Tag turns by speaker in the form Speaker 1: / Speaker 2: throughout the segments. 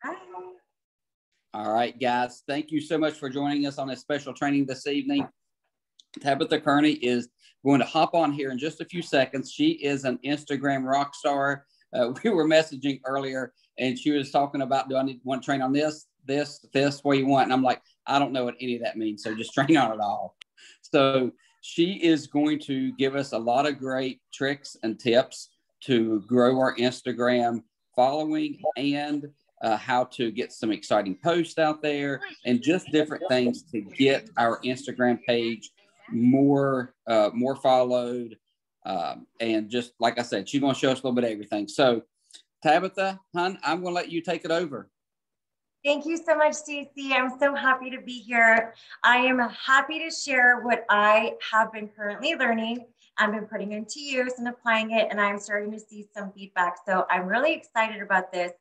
Speaker 1: Hi.
Speaker 2: All right, guys. Thank you so much for joining us on this special training this evening. Tabitha Kearney is going to hop on here in just a few seconds. She is an Instagram rock star. We were messaging earlier, and she was talking about, do I want to train on this, what you want? And I'm like, I don't know what any of that means, so just train on it all. So she is going to give us a lot of great tricks and tips to grow our Instagram following and how to get some exciting posts out there and just different things to get our Instagram page more followed. And just like I said, she's going to show us a little bit of everything. So Tabitha, hon, I'm going to let you take it over.
Speaker 1: Thank you so much, Stacey. I'm so happy to be here. I am happy to share what I have been currently learning. I've been putting into use and applying it, and I'm starting to see some feedback. So I'm really excited about this.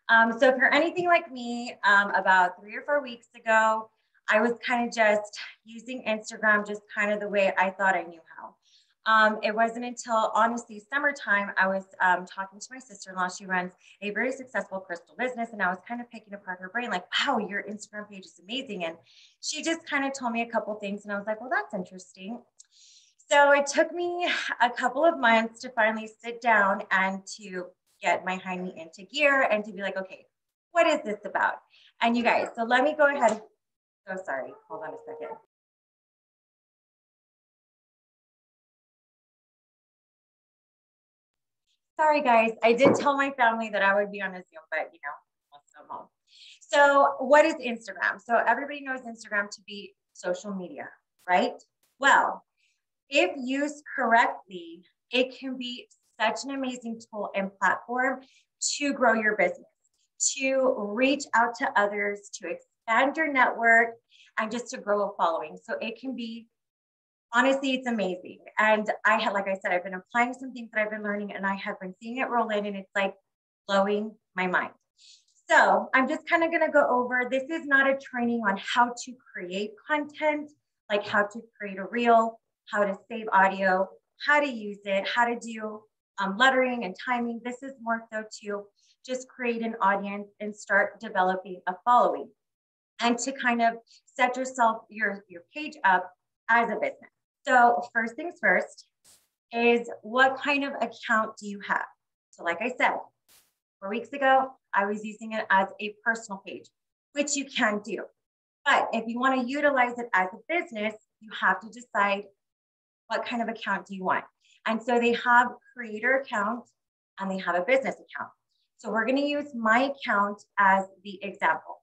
Speaker 1: So if you're anything like me, about 3 or 4 weeks ago, I was kind of just using Instagram just kind of the way I thought I knew how. It wasn't until, honestly, summertime, I was talking to my sister-in-law. She runs a very successful crystal business, and I was kind of picking apart her brain, like, wow, your Instagram page is amazing. And she just kind of told me a couple things, and I was like, well, that's interesting. So it took me a couple of months to finally sit down and to get my hiney into gear and to be like, okay, what is this about? And you guys, so let me go ahead. Oh, sorry, hold on a second. Sorry, guys. I did tell my family that I would be on a Zoom, but you know, I'll still home. So what is Instagram? So everybody knows Instagram to be social media, right? Well, if used correctly, it can be such an amazing tool and platform to grow your business, to reach out to others, to expand your network, and just to grow a following. So it can be, honestly, it's amazing. And I had, like I said, I've been applying some things that I've been learning, and I have been seeing it roll in, and it's like blowing my mind. So I'm just kind of going to go over, this is not a training on how to create content, like how to create a reel, how to save audio, how to use it, how to do lettering and timing. This is more so to just create an audience and start developing a following and to kind of set yourself, your page up as a business. So first things first is, what kind of account do you have? So like I said, 4 weeks ago, I was using it as a personal page, which you can do. But if you want to utilize it as a business, you have to decide what kind of account do you want. And so they have creator account and they have a business account. So we're going to use my account as the example.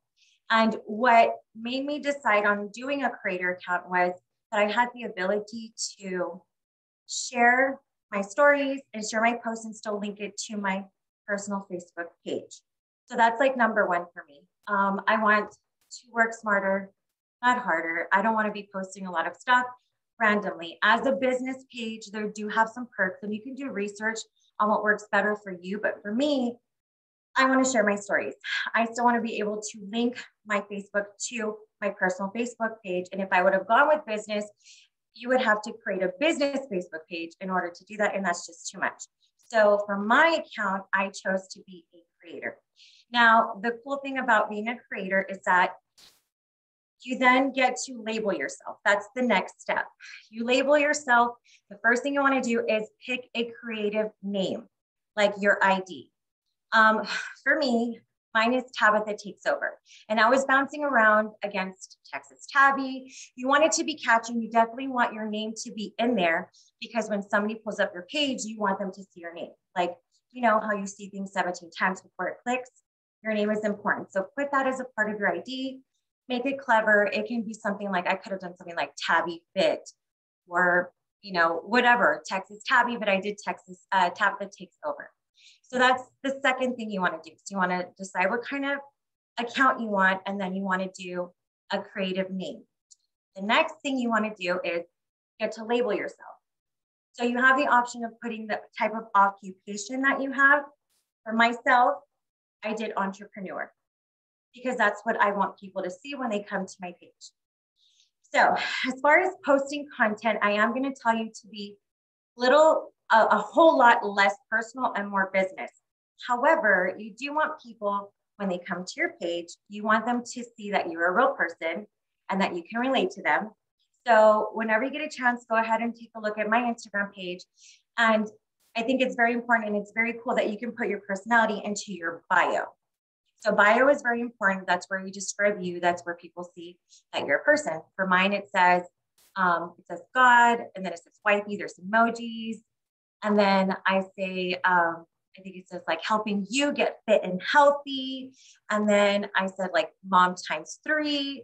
Speaker 1: And what made me decide on doing a creator account was that I had the ability to share my stories and share my posts and still link it to my personal Facebook page. So that's like number one for me. I want to work smarter, not harder. I don't want to be posting a lot of stuff randomly. As a business page, there do have some perks, and you can do research on what works better for you. But for me, I want to share my stories. I still want to be able to link my Facebook to my personal Facebook page. And if I would have gone with business, you would have to create a business Facebook page in order to do that. And that's just too much. So for my account, I chose to be a creator. Now, the cool thing about being a creator is that you then get to label yourself. That's the next step. You label yourself. The first thing you want to do is pick a creative name, like your ID. For me, mine is Tabitha Takes Over. And I was bouncing around against Texas Tabby. You want it to be catchy. You definitely want your name to be in there, because when somebody pulls up your page, you want them to see your name. Like, you know how you see things 17 times before it clicks? Your name is important. So put that as a part of your ID. Make it clever. It can be something like, I could have done something like Tabby Fit, or, you know, whatever, Texas Tabby, but I did Texas Tabitha Takes Over. So that's the second thing you want to do. So you want to decide what kind of account you want, and then you want to do a creative name. The next thing you want to do is get to label yourself. So you have the option of putting the type of occupation that you have. For myself, I did entrepreneur, because that's what I want people to see when they come to my page. So as far as posting content, I am going to tell you to be a whole lot less personal and more business. However, you do want people when they come to your page, you want them to see that you're a real person and that you can relate to them. So whenever you get a chance, go ahead and take a look at my Instagram page. And I think it's very important and it's very cool that you can put your personality into your bio. So bio is very important. That's where you describe you. That's where people see that you're a person. For mine, it says God, and then it says wifey, there's emojis. And then I say, I think it says like helping you get fit and healthy. And then I said like mom times 3,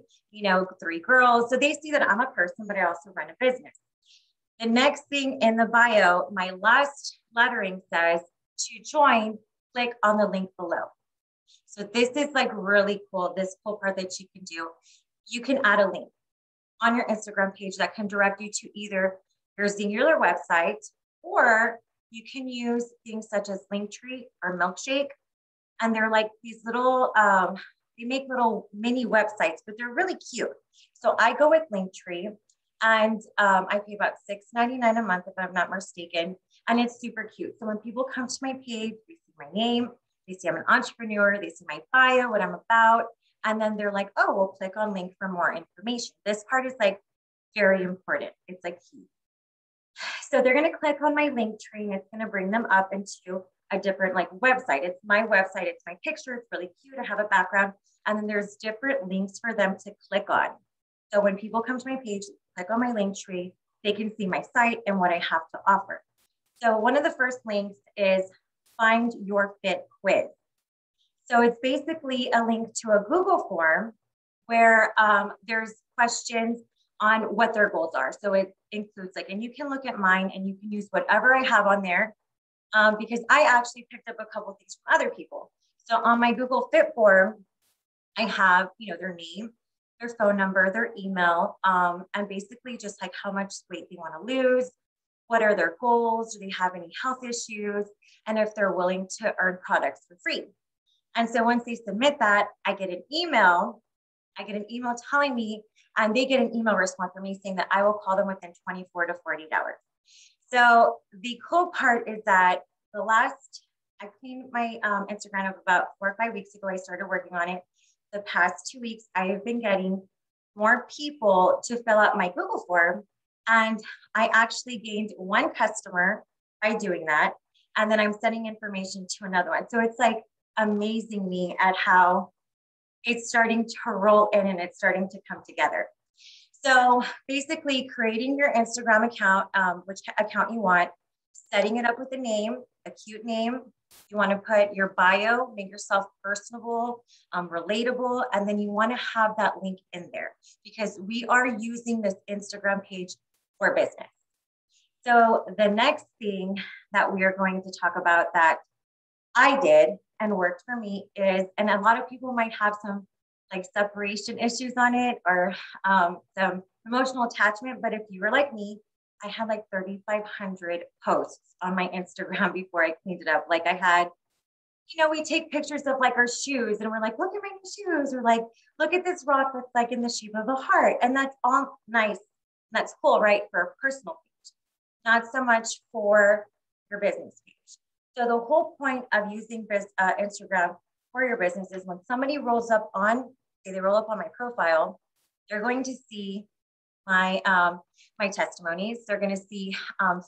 Speaker 1: 3 girls. So they see that I'm a person, but I also run a business. The next thing in the bio, my last lettering says to join, click on the link below. So this is like really cool. This cool part that you can do. You can add a link on your Instagram page that can direct you to either your singular website, or you can use things such as Linktree or Milkshake. And they're like these little, they make little mini websites, but they're really cute. So I go with Linktree, and I pay about $6.99 a month if I'm not mistaken. And it's super cute. So when people come to my page, they see my name, they see I'm an entrepreneur, they see my bio, what I'm about. And then they're like, oh, we'll click on link for more information. This part is like very important. It's like key. So they're going to click on my link tree and it's going to bring them up into a different like website. It's my website. It's my picture. It's really cute. I have a background. And then there's different links for them to click on. So when people come to my page, click on my link tree, they can see my site and what I have to offer. So one of the first links is Find Your Fit Quiz. So it's basically a link to a Google form where there's questions on what their goals are. So it includes like, and you can look at mine and you can use whatever I have on there because I actually picked up a couple of things from other people. So on my Google Fit form, I have, their name, their phone number, their email, and basically just like how much weight they want to lose, what are their goals, do they have any health issues, and if they're willing to earn products for free. And so once they submit that, I get an email telling me, and they get an email response from me saying that I will call them within 24 to 48 hours. So the cool part is that I cleaned my Instagram up about 4 or 5 weeks ago. I started working on it. The past 2 weeks, I have been getting more people to fill out my Google form. And I actually gained 1 customer by doing that. And then I'm sending information to another one. So it's like amazing me at how it's starting to roll in and it's starting to come together. So basically creating your Instagram account, which account you want, setting it up with a name, a cute name. You want to put your bio, make yourself personable, relatable, and then you want to have that link in there because we are using this Instagram page for business. So the next thing that we are going to talk about that I did and worked for me is, and a lot of people might have some like separation issues on it or some emotional attachment, but if you were like me, I had like 3,500 posts on my Instagram before I cleaned it up. Like I had, we take pictures of like our shoes and we're like, look at my new shoes, or like, look at this rock that's like in the shape of a heart. And that's all nice. That's cool, right? For a personal page, not so much for your business page. So the whole point of using Instagram for your business is when somebody rolls up on, say they roll up on my profile, they're going to see my my testimonies. They're going to see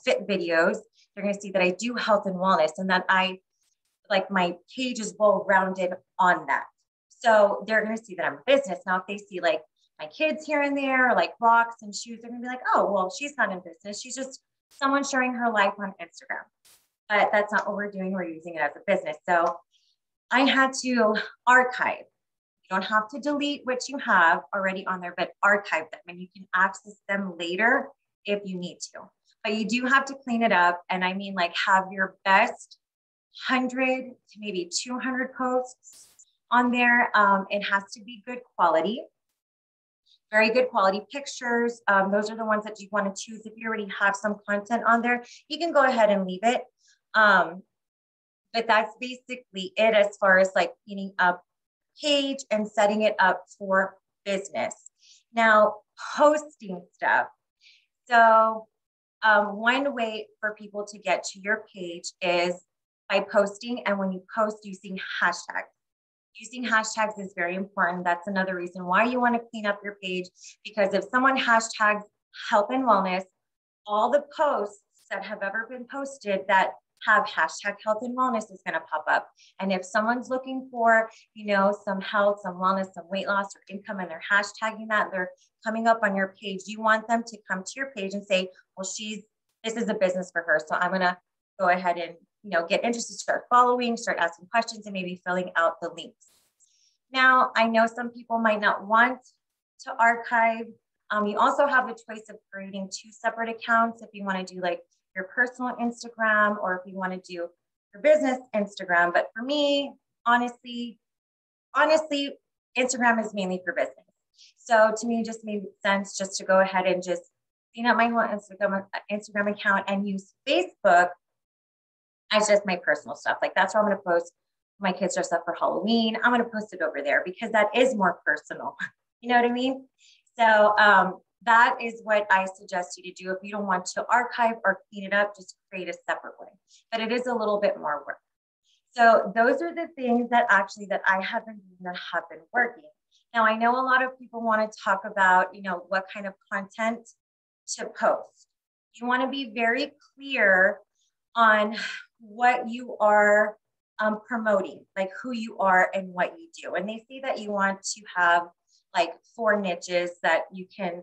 Speaker 1: fit videos. They're going to see that I do health and wellness and that my page is well rounded on that. So they're going to see that I'm a business. Now, if they see like my kids here and there, or like rocks and shoes, they're going to be like, oh, well, she's not in business. She's just someone sharing her life on Instagram. But that's not what we're doing. We're using it as a business. So I had to archive. You don't have to delete what you have already on there, but archive them and you can access them later if you need to. But you do have to clean it up. And I mean, like have your best 100 to maybe 200 posts on there. It has to be good quality, very good quality pictures. Those are the ones that you want to choose. If you already have some content on there, you can go ahead and leave it. But that's basically it as far as like cleaning up page and setting it up for business. Now, posting stuff. So one way for people to get to your page is by posting, and when you post using hashtags. Using hashtags is very important. That's another reason why you want to clean up your page, because if someone hashtags health and wellness, all the posts that have ever been posted that have hashtag health and wellness is going to pop up. And if someone's looking for, some health, some wellness, some weight loss or income, and they're hashtagging that, they're coming up on your page, you want them to come to your page and say, well, this is a business for her. So I'm going to go ahead and, get interested, start following, start asking questions, and maybe filling out the links. Now, I know some people might not want to archive. You also have the choice of creating 2 separate accounts if you want to do like your personal Instagram or if you want to do your business Instagram. But for me, honestly, Instagram is mainly for business. So to me, it just made sense just to go ahead and just clean up my whole Instagram account and use Facebook as just my personal stuff. Like that's where I'm going to post my kids dress up for Halloween. I'm going to post it over there because that is more personal. You know what I mean? So that is what I suggest you to do. If you don't want to archive or clean it up, just create a separate one. But it is a little bit more work. So those are the things that I have been doing that have been working. Now, I know a lot of people want to talk about, what kind of content to post. You want to be very clear on what you are promoting, like who you are and what you do. And they say that you want to have like 4 niches that you can,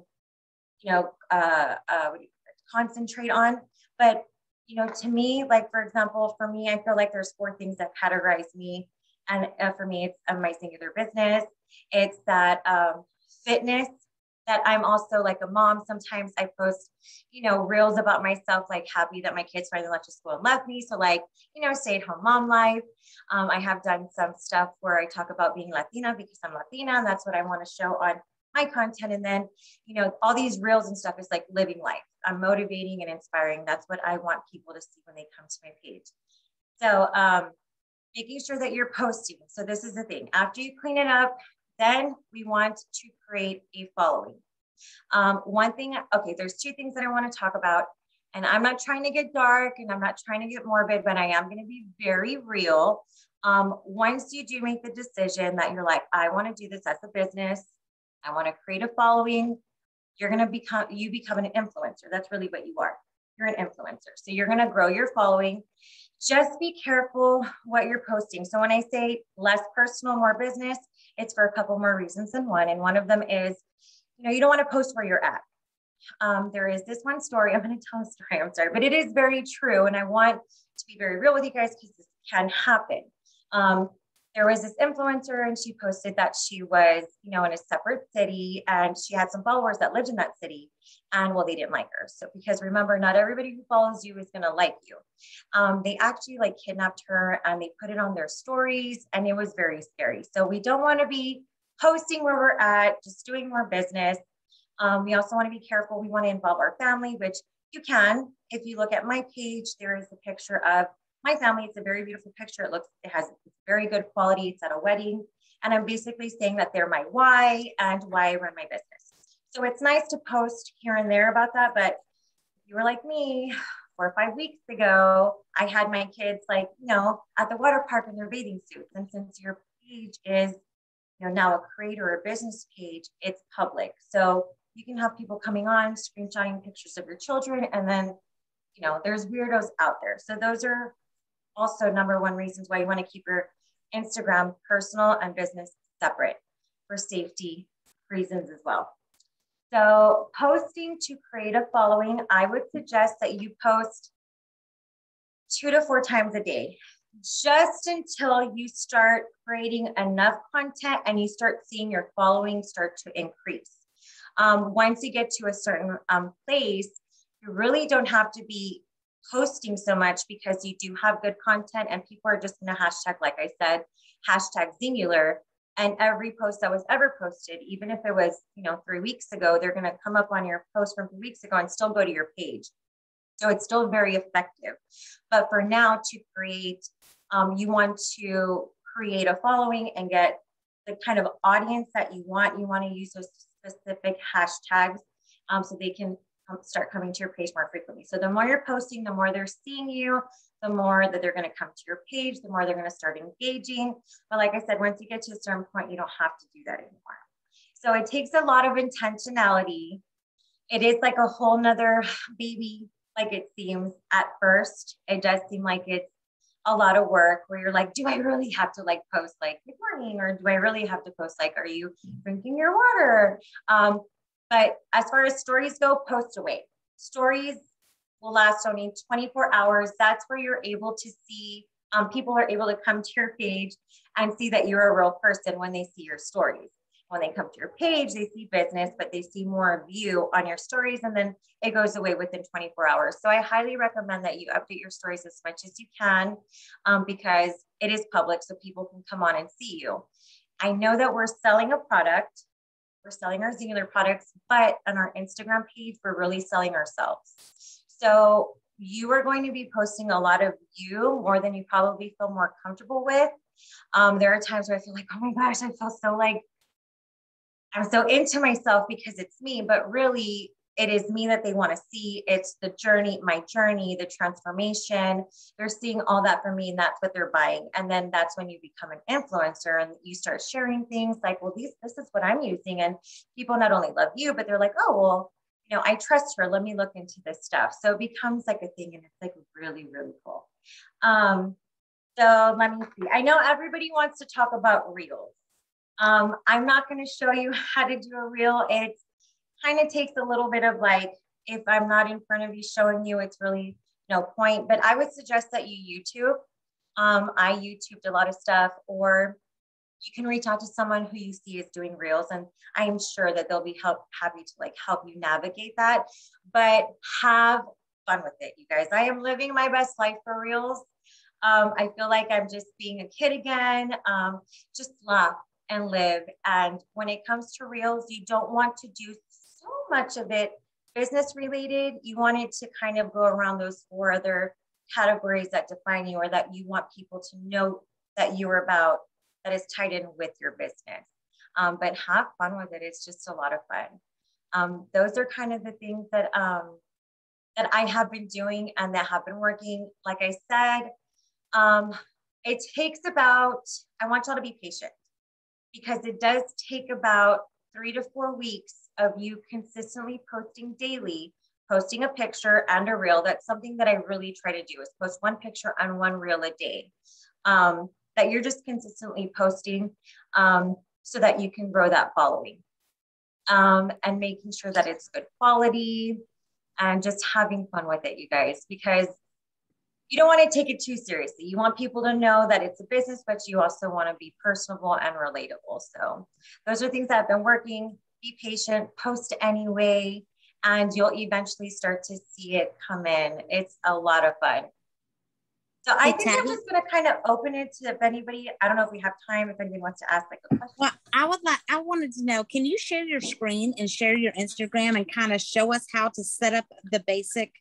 Speaker 1: concentrate on. But, to me, like, for example, for me, I feel like there's 4 things that categorize me. And for me, it's my singular business. It's that fitness, that I'm also like a mom. Sometimes I post, reels about myself, like happy that my kids finally left to school and left me. So like, stay-at-home mom life. I have done some stuff where I talk about being Latina because I'm Latina, and that's what I want to show on my content. And then, all these reels and stuff is like living life. I'm motivating and inspiring. That's what I want people to see when they come to my page. So making sure that you're posting. So this is the thing. After you clean it up, then we want to create a following. There's 2 things that I want to talk about, and I'm not trying to get dark and I'm not trying to get morbid, but I am going to be very real. Once you do make the decision that you're like, I want to do this as a business, I want to create a following, you become an influencer. That's really what you are. You're an influencer. So you're going to grow your following. Just be careful what you're posting. So when I say less personal, more business, it's for a couple more reasons than one. And one of them is, you don't want to post where you're at. There is this one story. I'm going to tell a story. I'm sorry, but it is very true. And I want to be very real with you guys because this can happen. There was this influencer and she posted that she was, in a separate city and she had some followers that lived in that city. And well, they didn't like her. So because remember, not everybody who follows you is going to like you. They actually like kidnapped her and they put it on their stories and it was very scary. So we don't want to be posting where we're at, just doing more business. We also want to be careful. We want to involve our family, which you can. If you look at my page, there is a picture of my family. It's a very beautiful picture. It has very good quality. It's at a wedding. And I'm basically saying that they're my why and why I run my business. So it's nice to post here and there about that. But if you were like me 4 or 5 weeks ago, I had my kids at the water park in their bathing suits. And since your page is, now a creator or business page, it's public. So you can have people coming on, screenshotting pictures of your children. And then, there's weirdos out there. So those are also number 1 reasons why you want to keep your Instagram personal and business separate for safety reasons as well. So posting to create a following, I would suggest that you post 2 to 4 times a day, just until you start creating enough content and you start seeing your following start to increase. Once you get to a certain place, you really don't have to be posting so much because you do have good content and people are just going to hashtag, like I said, hashtag singular. And every post that was ever posted, even if it was, 3 weeks ago, they're going to come up on your post from 3 weeks ago and still go to your page. So it's still very effective. But for now, to create, you want to create a following and get the kind of audience that you want. You want to use those specific hashtags so they can start coming to your page more frequently. So the more you're posting, the more they're seeing you, the more that they're going to come to your page, the more they're going to start engaging. But like I said, once you get to a certain point, you don't have to do that anymore. So it takes a lot of intentionality. It is like a whole nother baby, like it seems at first. It does seem like it's a lot of work where you're like, do I really have to like post like good morning, or do I really have to post like, are you drinking your water? But as far as stories go, post away. Stories will last only 24 hours. That's where you're able to see, people are able to come to your page and see that you're a real person when they see your stories. When they come to your page, they see business, but they see more of you on your stories, and then it goes away within 24 hours. So I highly recommend that you update your stories as much as you can, because it is public, so people can come on and see you. I know that we're selling a product. We're selling our Singular products, but on our Instagram page, we're really selling ourselves. So you are going to be posting a lot of you more than you probably feel more comfortable with. There are times where I feel like, oh my gosh, I feel so like, I'm so into myself because it's me, but really it is me that they want to see. It's the journey, my journey, the transformation. They're seeing all that from me, and that's what they're buying. And then that's when you become an influencer and you start sharing things like, well, this is what I'm using. And people not only love you, but they're like, oh, well, you know, I trust her. Let me look into this stuff. So it becomes like a thing, and it's like really, really cool. So let me see. I know everybody wants to talk about reels. I'm not going to show you how to do a reel. It kind of takes a little bit of like, if I'm not in front of you showing you, it's really no point, but I would suggest that you YouTube. I YouTubed a lot of stuff, or you can reach out to someone who you see is doing reels, and I'm sure that they'll be happy to like help you navigate that, but have fun with it, you guys. I am living my best life for reels. I feel like I'm just being a kid again. Just laugh and live. And when it comes to reels, you don't want to do so much of it business related. You want it to kind of go around those 4 other categories that define you, or that you want people to know that you're about, that is tied in with your business. But have fun with it. It's just a lot of fun. Those are kind of the things that that I have been doing and that have been working. Like I said, it takes about, I want y'all to be patient, because it does take about 3 to 4 weeks of you consistently posting daily, posting a picture and a reel. That's something that I really try to do, is post 1 picture and 1 reel a day, that you're just consistently posting, so that you can grow that following, and making sure that it's good quality and just having fun with it, you guys, because you don't want to take it too seriously. You want people to know that it's a business, but you also want to be personable and relatable. So those are things that have been working. Be patient, post anyway, and you'll eventually start to see it come in. It's a lot of fun. So I think I'm just going to kind of open it to if anybody, I don't know if we have time, if anybody wants to ask like a question.
Speaker 3: Well, I wanted to know, can you share your screen and share your Instagram and kind of show us how to set up the basic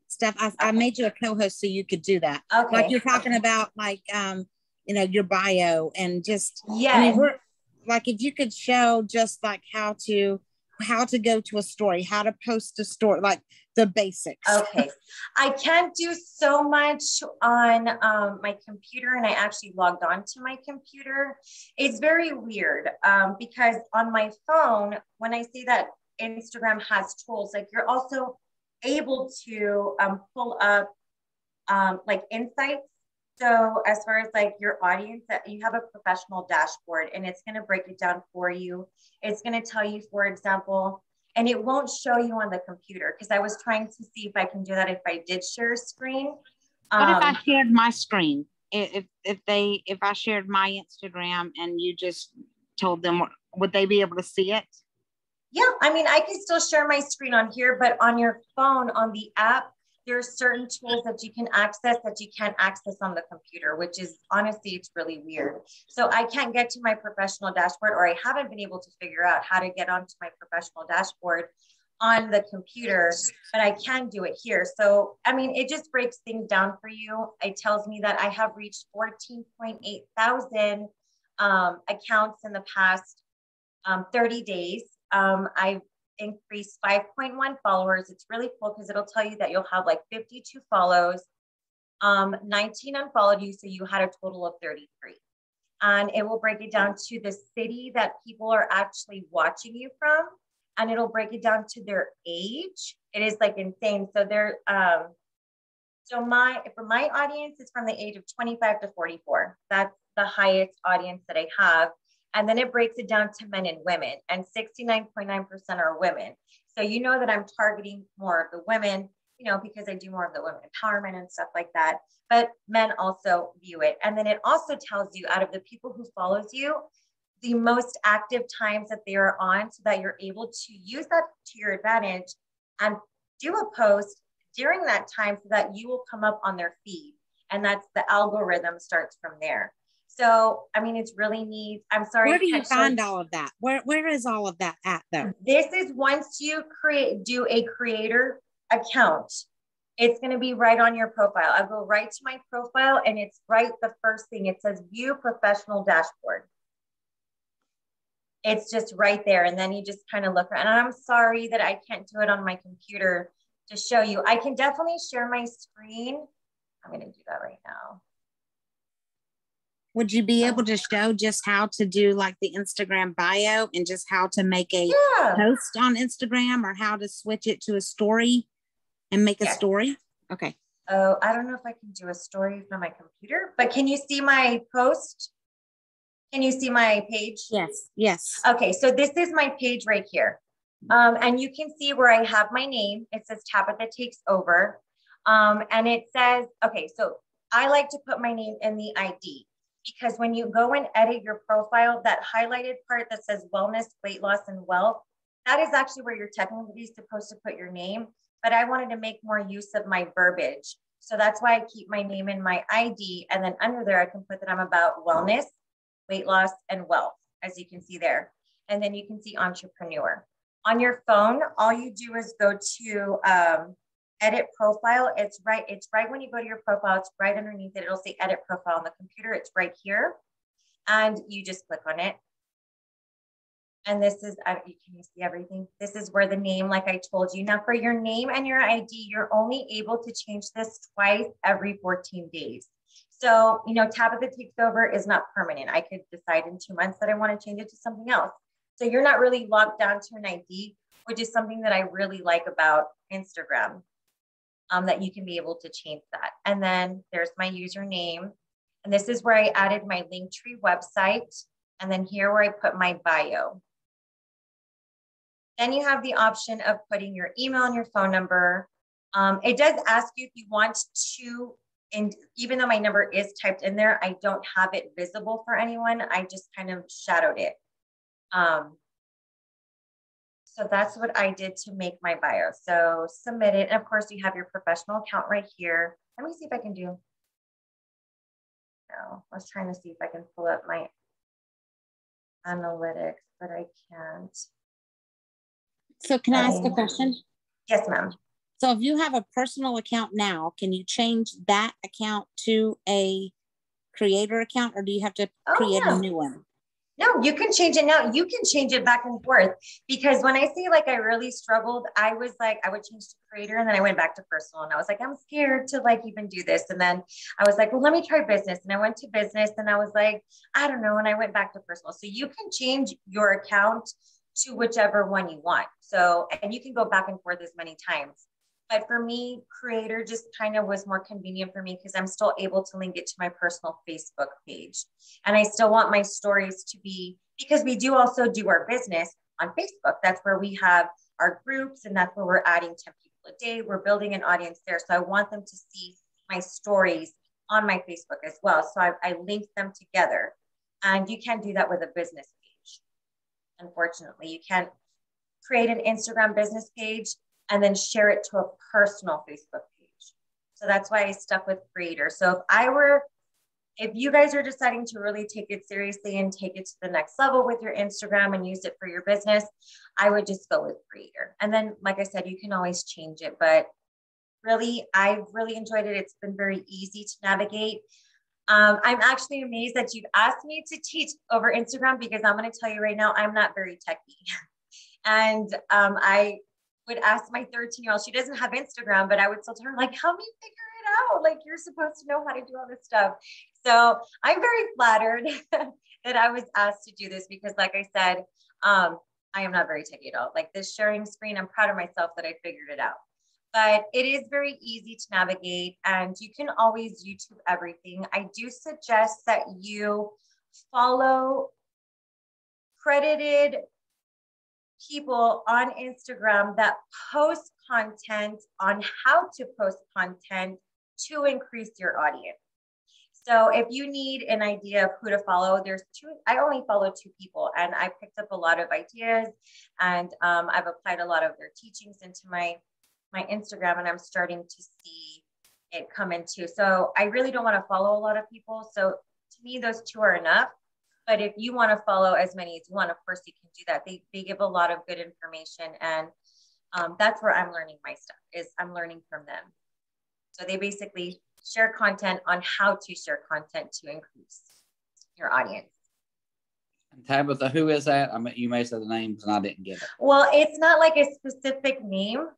Speaker 3: stuff? I made you a co-host so you could do that.
Speaker 1: Okay.
Speaker 3: Like you're talking about, like, you know, your bio and just,
Speaker 1: yes.
Speaker 3: I mean, we're like, if you could show just like how to go to a story, how to post a story, like the basics.
Speaker 1: Okay. I can't do so much on my computer, and I actually logged on to my computer. It's very weird, because on my phone, when I say that Instagram has tools, like you're also able to pull up like insights. So as far as like your audience, that you have a professional dashboard, and it's going to break it down for you. It's going to tell you, for example, and it won't show you on the computer, because I was trying to see if I can do that if I did share a screen.
Speaker 3: What if I shared my screen? If I shared my Instagram and you just told them, would they be able to see it?
Speaker 1: Yeah, I mean, I can still share my screen on here, but on your phone, on the app, there are certain tools that you can access that you can't access on the computer, which is honestly, it's really weird. So I can't get to my professional dashboard, or I haven't been able to figure out how to get onto my professional dashboard on the computer, but I can do it here. So, I mean, it just breaks things down for you. It tells me that I have reached 14.8 thousand accounts in the past 30 days. I've increased 5.1 followers. It's really cool because it'll tell you that you'll have like 52 follows. 19 unfollowed you, so you had a total of 33. And it will break it down to the city that people are actually watching you from, and it'll break it down to their age. It is like insane. So they're for my audience, it's from the age of 25 to 44. That's the highest audience that I have. And then it breaks it down to men and women, and 69.9% are women. So you know that I'm targeting more of the women, you know, because I do more of the women empowerment and stuff like that. But men also view it. And then it also tells you, out of the people who follows you, the most active times that they are on, so that you're able to use that to your advantage and do a post during that time so that you will come up on their feed. And that's the algorithm starts from there. So, I mean, it's really neat. I'm sorry.
Speaker 3: Where do you find all of that? Where is all of that at though?
Speaker 1: This is once you do a creator account, it's going to be right on your profile. I'll go right to my profile, and it's right the first thing. It says view professional dashboard. It's just right there. And then you just kind of look around. And I'm sorry that I can't do it on my computer to show you. I can definitely share my screen. I'm going to do that right now.
Speaker 3: Would you be able to show just how to do like the Instagram bio, and just how to make a post on Instagram, or how to switch it to a story and make a story? Okay.
Speaker 1: Oh, I don't know if I can do a story from my computer, but can you see my post? Can you see my page?
Speaker 3: Yes. Yes.
Speaker 1: Okay. So this is my page right here. And you can see where I have my name. It says Tabitha Takes Over. And it says, okay, so I like to put my name in the ID, because when you go and edit your profile, that highlighted part that says wellness, weight loss, and wealth, that is actually where you're technically supposed to put your name. But I wanted to make more use of my verbiage. So that's why I keep my name in my ID. And then under there, I can put that I'm about wellness, weight loss, and wealth, as you can see there. And then you can see entrepreneur. On your phone, all you do is go to edit profile. It's right when you go to your profile, it's right underneath it. It'll say edit profile. On the computer, it's right here. And you just click on it. And this is, can you see everything? This is where the name, like I told you. Now for your name and your ID, you're only able to change this twice every 14 days. So, you know, Tabitha Takes Over is not permanent. I could decide in 2 months that I want to change it to something else. So you're not really locked down to an ID, which is something that I really like about Instagram, that you can be able to change that. And then there's my username. And this is where I added my Linktree website. And then here where I put my bio. Then you have the option of putting your email and your phone number. It does ask you if you want to, and even though my number is typed in there, I don't have it visible for anyone. I just kind of shadowed it. So that's what I did to make my bio. So submit it. And of course you have your professional account right here. Let me see if I can do. No, I was trying to see if I can pull up my analytics, but I can't.
Speaker 3: So can I ask a question?
Speaker 1: Yes, ma'am.
Speaker 3: So if you have a personal account now, can you change that account to a creator account, or do you have to create a new one?
Speaker 1: No, you can change it now. You can change it back and forth, because when I say like I really struggled, I was like, I would change to creator, and then I went back to personal, and I was like, I'm scared to like even do this. And then I was like, well, let me try business. And I went to business, and I was like, I don't know. And I went back to personal. So you can change your account to whichever one you want. So, and you can go back and forth as many times. But for me, creator just kind of was more convenient for me, because I'm still able to link it to my personal Facebook page. And I still want my stories to be, because we do also do our business on Facebook. That's where we have our groups, and that's where we're adding 10 people a day. We're building an audience there. So I want them to see my stories on my Facebook as well. So I linked them together. And you can't do that with a business page. Unfortunately, you can't create an Instagram business page and then share it to a personal Facebook page. So that's why I stuck with creator. So if you guys are deciding to really take it seriously and take it to the next level with your Instagram and use it for your business, I would just go with creator. And then, like I said, you can always change it, but really, I've really enjoyed it. It's been very easy to navigate. I'm actually amazed that you've asked me to teach over Instagram, because I'm going to tell you right now, I'm not very techy. And I would ask my 13-year-old, she doesn't have Instagram, but I would still tell her, like, help me figure it know, like you're supposed to know how to do all this stuff. So I'm very flattered that I was asked to do this because like I said, I am not very techy at all. Like this sharing screen, I'm proud of myself that I figured it out. But it is very easy to navigate and you can always YouTube everything. I do suggest that you follow credited people on Instagram that post content on how to post content to increase your audience. So if you need an idea of who to follow, there's two, I only follow 2 people and I picked up a lot of ideas and I've applied a lot of their teachings into my Instagram and I'm starting to see it come into. So I really don't want to follow a lot of people. So to me, those 2 are enough. But if you want to follow as many as you want, of course you can do that. They give a lot of good information and that's where I'm learning my stuff is I'm learning from them. So they basically share content on how to share content to increase your audience.
Speaker 2: And Tabitha, who is that? I mean, you may say the names and I didn't get it.
Speaker 1: Well, it's not like a specific name.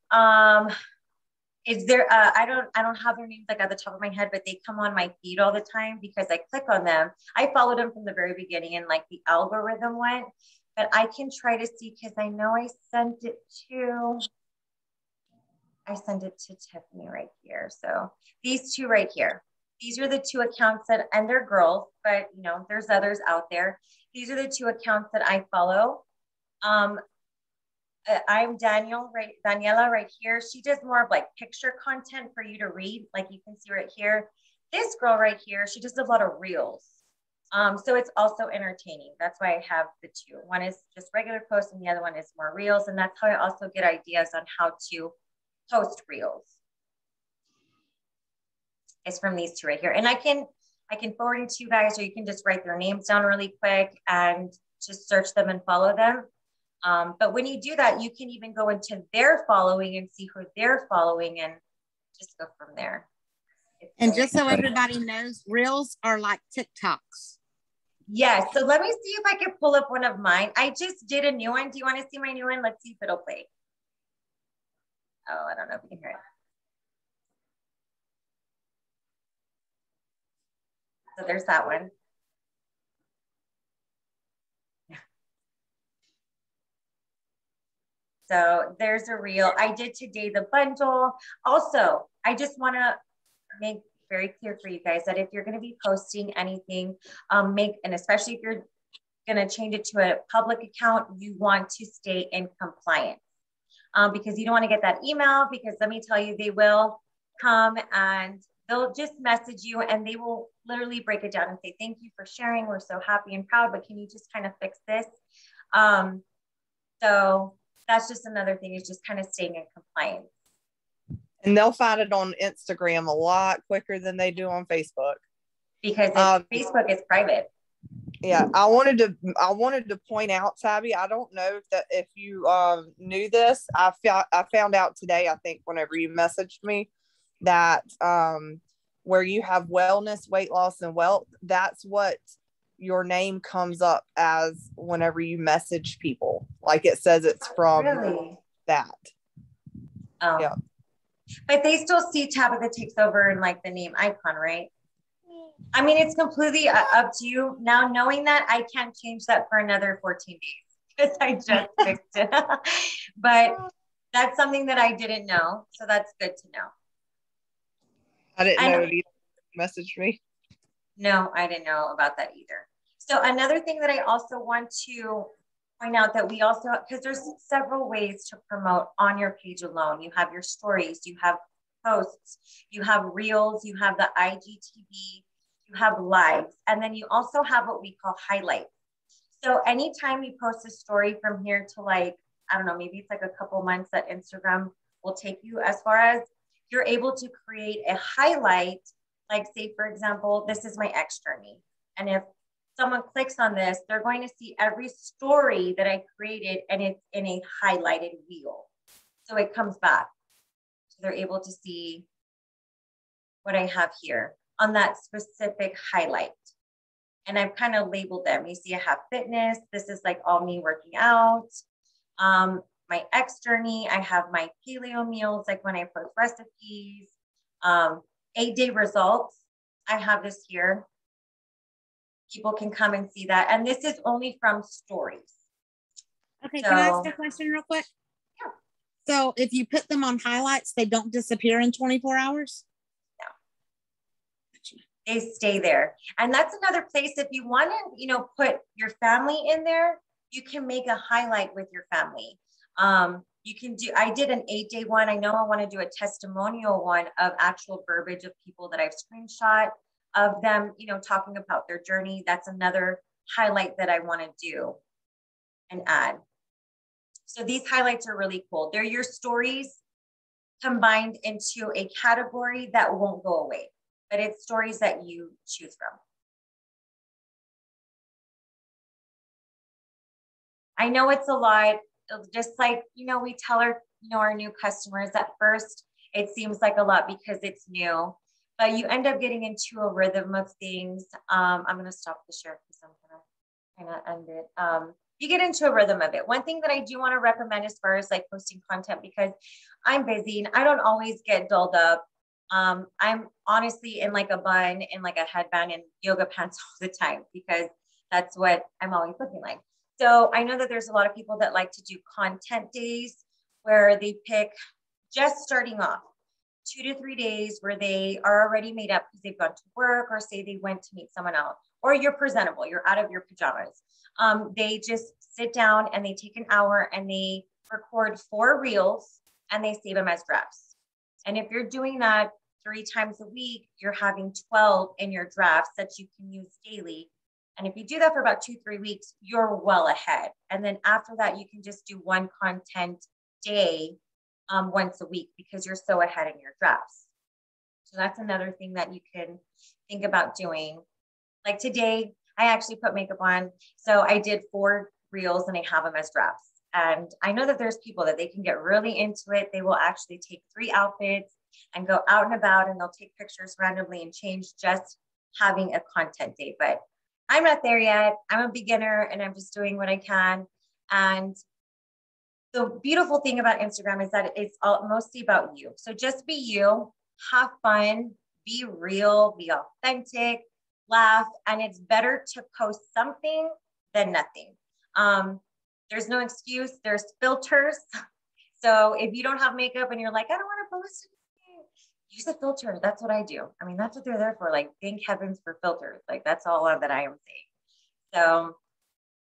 Speaker 1: Is there? I don't have their names like at the top of my head, but they come on my feed all the time because I click on them. I followed them from the very beginning, and like the algorithm went. But I can try to see because I know I sent it to Tiffany right here. So these 2 right here. These are the 2 accounts that, and they're girls, but you know, there's others out there. These are the 2 accounts that I follow. I'm Daniela right here. She does more of like picture content for you to read. Like you can see right here, this girl right here, she does a lot of reels. So it's also entertaining. That's why I have the 2. One is just regular posts and the other one is more reels. And that's how I also get ideas on how to post reels. It's from these 2 right here. And I can forward it to you guys, or you can just write their names down really quick and just search them and follow them. But when you do that, you can even go into their following and see who they're following and just go from there.
Speaker 3: And just so everybody knows, reels are like TikToks.
Speaker 1: Yes. So let me see if I can pull up one of mine. I just did a new one. Do you want to see my new one? Let's see if it'll play. Oh, I don't know if you can hear it. So there's that one. So there's a reel. I did today the bundle. Also, I just want to make very clear for you guys that if you're going to be posting anything, and especially if you're going to change it to a public account, you want to stay in compliance because you don't want to get that email, because let me tell you, they will come and they'll just message you and they will literally break it down and say, thank you for sharing. We're so happy and proud, but can you just kind of fix this? So that's just another thing, is just kind of staying in compliance.
Speaker 4: And they'll find it on Instagram a lot quicker than they do on Facebook.
Speaker 1: Because Facebook is private.
Speaker 4: Yeah, I wanted to point out, Tabby, I don't know if you knew this. I found out today, I think, whenever you messaged me, that where you have wellness, weight loss, and wealth, that's what your name comes up as whenever you message people. Like it says it's from that.
Speaker 1: Oh.
Speaker 4: Yeah.
Speaker 1: But they still see Tabitha takes over and like the name icon, right? I mean, it's completely up to you. Now, knowing that, I can't change that for another 14 days because I just fixed it. But that's something that I didn't know. So that's good to know.
Speaker 4: I didn't know it either. Messaged me.
Speaker 1: No, I didn't know about that either. So another thing that I also want to point out that we also, because there's several ways to promote on your page alone. You have your stories, you have posts, you have reels, you have the IGTV, you have lives, and then you also have what we call highlights. So anytime you post a story from here to like, I don't know, maybe it's like a couple months that Instagram will take you, as far as you're able to create a highlight. Like say, for example, this is my X journey. And if someone clicks on this, they're going to see every story that I created and it's in a highlighted wheel. So it comes back. So they're able to see what I have here on that specific highlight. And I've kind of labeled them. You see I have fitness. This is like all me working out. My X journey, I have my paleo meals, like when I post recipes. 8-day results. I have this here. People can come and see that. And this is only from stories.
Speaker 3: Okay, can I ask a question real quick?
Speaker 1: Yeah.
Speaker 3: So if you put them on highlights, they don't disappear in 24 hours?
Speaker 1: No. They stay there. And that's another place, if you want to, put your family in there, you can make a highlight with your family. You can do, I did an 8-day one. I know I want to do a testimonial one of actual verbiage of people that I've screenshot of them, talking about their journey. That's another highlight that I want to do and add. So these highlights are really cool. They're your stories combined into a category that won't go away, but it's stories that you choose from. I know it's a lot, just like, we tell our new customers at first, it seems like a lot because it's new, but you end up getting into a rhythm of things. I'm going to stop the share because I'm going to end it. You get into a rhythm of it. One thing that I do want to recommend as far as like posting content, because I'm busy and I don't always get dolled up. I'm honestly in like a bun, in like a headband and yoga pants all the time because that's what I'm always looking like. So I know that there's a lot of people that like to do content days where they pick, just starting off, 2 to 3 days where they are already made up because they've gone to work or say they went to meet someone else, or you're presentable, you're out of your pajamas. They just sit down and they take an hour and they record 4 reels and they save them as drafts. And if you're doing that 3 times a week, you're having 12 in your drafts that you can use daily. And if you do that for about 2-3 weeks, you're well ahead. And then after that, you can just do 1 content day once a week because you're so ahead in your drafts. So that's another thing that you can think about doing. Like today, I actually put makeup on. So I did 4 reels and I have them as drafts. And I know that there's people that they can get really into it. They will actually take 3 outfits and go out and about and they'll take pictures randomly and change just having a content day. But I'm not there yet. I'm a beginner and I'm just doing what I can. And the beautiful thing about Instagram is that it's mostly about you. So just be you, have fun, be real, be authentic, laugh, and it's better to post something than nothing. There's no excuse. There's filters. So if you don't have makeup and you're like, I don't want to post anything, use a filter. That's what I do. I mean, that's what they're there for. Like, thank heavens for filters. Like, that's all that I am saying. So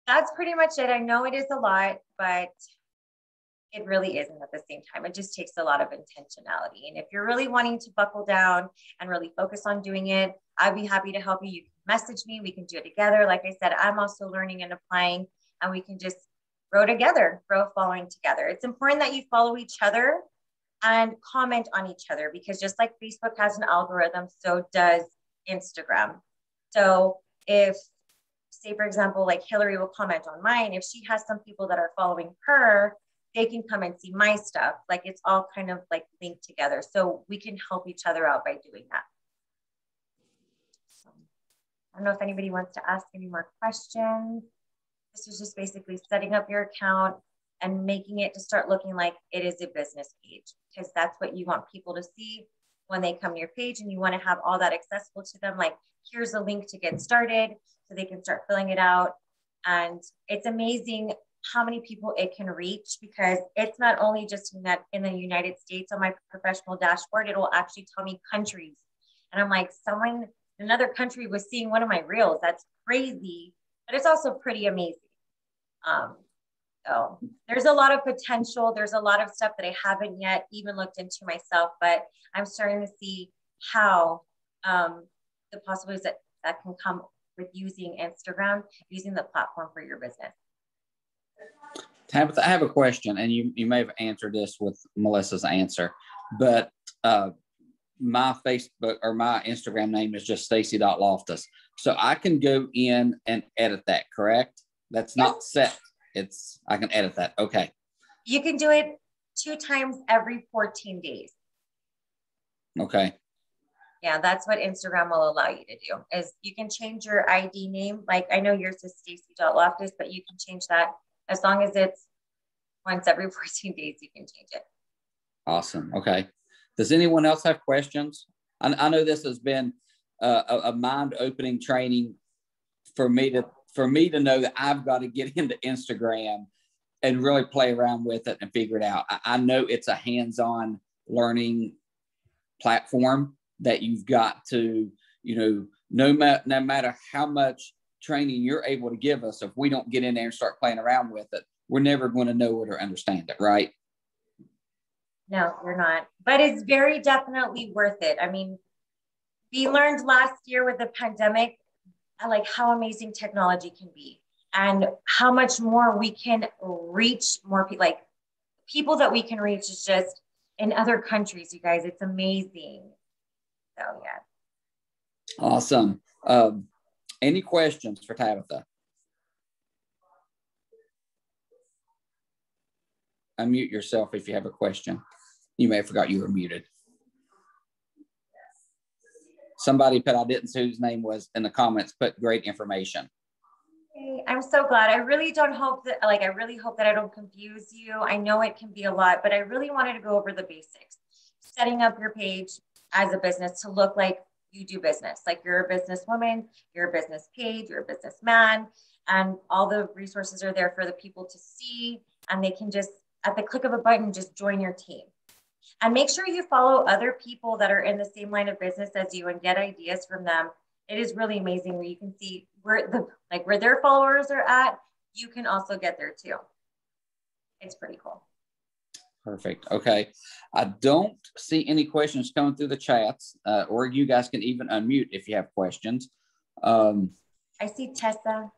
Speaker 1: that's pretty much it. I know it is a lot, but it really isn't at the same time. It just takes a lot of intentionality. And if you're really wanting to buckle down and really focus on doing it, I'd be happy to help you. You can message me. We can do it together. Like I said, I'm also learning and applying, and we can just grow together, grow following together. It's important that you follow each other and comment on each other, because just like Facebook has an algorithm, so does Instagram. So if, say for example, like Hillary will comment on mine, if she has some people that are following her, they can come and see my stuff. Like, it's all kind of like linked together. So we can help each other out by doing that. So, I don't know if anybody wants to ask any more questions. This is just basically setting up your account and making it to start looking like it is a business page, because that's what you want people to see when they come to your page, and you want to have all that accessible to them. Like, here's a link to get started so they can start filling it out. And it's amazing how many people it can reach, because it's not only just in the United States. On my professional dashboard, it will actually tell me countries. And I'm like, someone in another country was seeing one of my reels. That's crazy, but it's also pretty amazing. So there's a lot of potential. There's a lot of stuff that I haven't yet even looked into myself, but I'm starting to see how the possibilities that can come with using Instagram, using the platform for your business.
Speaker 2: Tabitha, I have a question, and you may have answered this with Melissa's answer, but my Facebook or my Instagram name is just Stacy.Loftus. So I can go in and edit that, correct? That's not set. I can edit that. Okay.
Speaker 1: You can do it 2 times every 14 days.
Speaker 2: Okay.
Speaker 1: Yeah, that's what Instagram will allow you to do, is you can change your ID name. Like, I know yours is Stacy.Loftus, but you can change that as long as it's once every 14 days, you can change it.
Speaker 2: Awesome. Okay. Does anyone else have questions? I know this has been a mind-opening training for me to know that I've got to get into Instagram and really play around with it and figure it out. I know it's a hands-on learning platform that you've got to, no matter how much training you're able to give us, if we don't get in there and start playing around with it, we're never going to know it or understand it, right?
Speaker 1: No, you're not. But it's very definitely worth it. I mean, we learned last year with the pandemic, like how amazing technology can be and how much more we can reach more people. Like people that we can reach is just in other countries, you guys. It's amazing. So yeah.
Speaker 2: Awesome. Any questions for Tabitha? Unmute yourself if you have a question. You may have forgot you were muted. Somebody put, I didn't see whose name was in the comments, put great information.
Speaker 1: Okay, I'm so glad. I really hope that I don't confuse you. I know it can be a lot, but I really wanted to go over the basics. Setting up your page as a business to look like you do business, like you're a businesswoman, you're a business page, you're a businessman, and all the resources are there for the people to see, and they can just, at the click of a button, just join your team. And make sure you follow other people that are in the same line of business as you and get ideas from them. It is really amazing where you can see where their followers are at. You can also get there too. It's pretty cool. Perfect.
Speaker 2: Okay. I don't see any questions coming through the chats, or you guys can even unmute if you have questions.
Speaker 1: I see Tessa.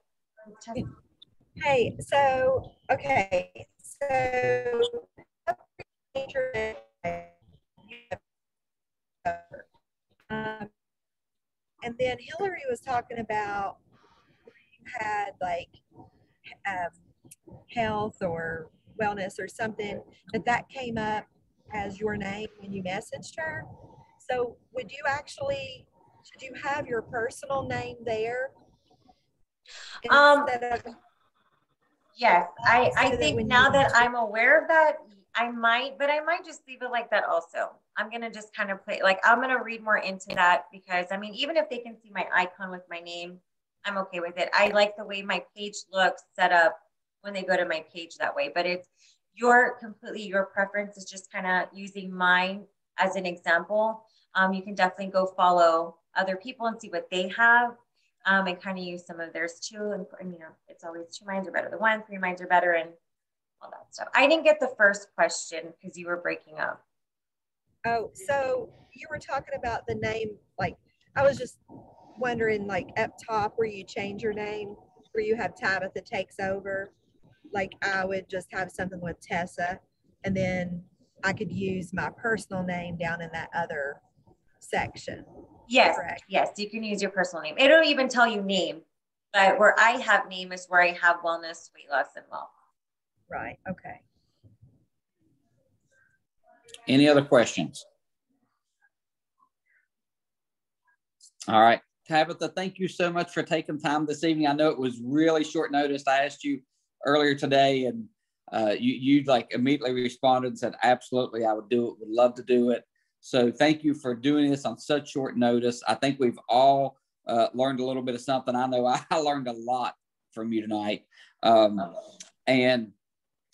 Speaker 5: Hey, so, okay. So, and then Hillary was talking about you had like health or wellness or something that came up as your name when you messaged her. So should you have your personal name there?
Speaker 1: Yes, I think now that I'm aware of that, I might just leave it like that also. I'm going to just kind of play, like, I'm going to read more into that because, I mean, even if they can see my icon with my name, I'm okay with it. I like the way my page looks set up when they go to my page that way, but it's your preference is just kind of using mine as an example. You can definitely go follow other people and see what they have. And kind of use some of theirs too. And it's always 2 minds are better than 1, 3 minds are better, and all that stuff. I didn't get the first question because you were breaking up.
Speaker 5: Oh, so you were talking about the name, like, I was just wondering, like, up top where you change your name, where you have Tabitha takes over, like, I would just have something with Tessa, and then I could use my personal name down in that other section.
Speaker 1: Yes,
Speaker 5: correct?
Speaker 1: Yes, you can use your personal name. It'll even tell you name, but where I have name is where I have wellness, weight loss, and wealth.
Speaker 5: Right, okay.
Speaker 2: Any other questions? All right, Tabitha, thank you so much for taking time this evening. I know it was really short notice. I asked you earlier today, and you like immediately responded and said, absolutely, I would do it, would love to do it. So thank you for doing this on such short notice. I think we've all learned a little bit of something. I know I learned a lot from you tonight. And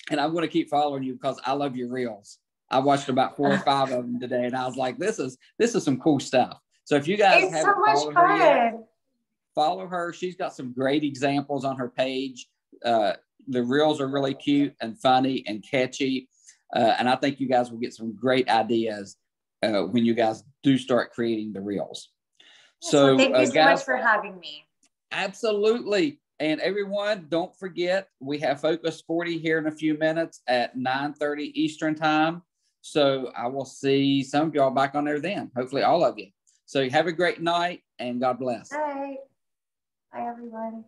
Speaker 2: I'm going to keep following you because I love your reels. I watched about 4 or 5 of them today, and I was like, this is some cool stuff. So if you guys haven't followed her yet, follow her. She's got some great examples on her page. The reels are really cute and funny and catchy. And I think you guys will get some great ideas when you guys do start creating the reels. So
Speaker 1: thank you so much for having me.
Speaker 2: Absolutely. And everyone, don't forget, we have Focus 40 here in a few minutes at 9:30 Eastern time. So I will see some of y'all back on there then, hopefully all of you. So have a great night and God bless.
Speaker 1: Bye. Bye, everyone.